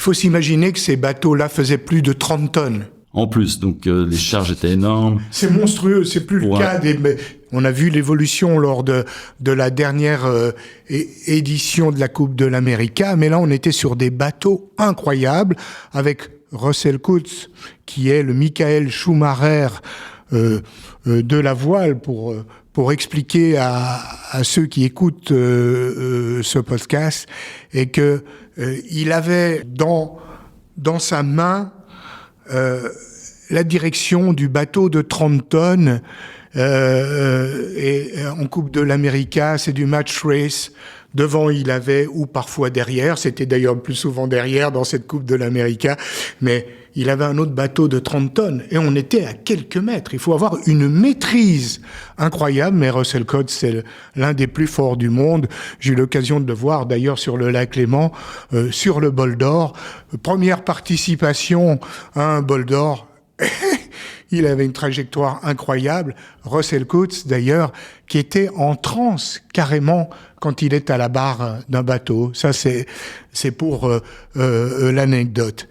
faut s'imaginer que ces bateaux-là faisaient plus de 30 tonnes. En plus, donc les charges étaient énormes. C'est monstrueux, c'est plus le cas mais on a vu l'évolution lors de la dernière édition de la Coupe de l'América, mais là on était sur des bateaux incroyables avec Russell Coutts, qui est le Michael Schumacher de la voile, pour expliquer à ceux qui écoutent ce podcast, et que il avait dans sa main la direction du bateau de 30 tonnes, et en Coupe de l'América, c'est du match race. Devant, il avait, ou parfois derrière, c'était d'ailleurs plus souvent derrière dans cette Coupe de l'América, mais il avait un autre bateau de 30 tonnes, et on était à quelques mètres. Il faut avoir une maîtrise incroyable, mais Russell Coutts, c'est l'un des plus forts du monde. J'ai eu l'occasion de le voir d'ailleurs sur le lac Léman, sur le bol d'or. Première participation à un bol d'or. Il avait une trajectoire incroyable. Russell Coutts, d'ailleurs, qui était en transe carrément quand il est à la barre d'un bateau. Ça, c'est pour l'anecdote.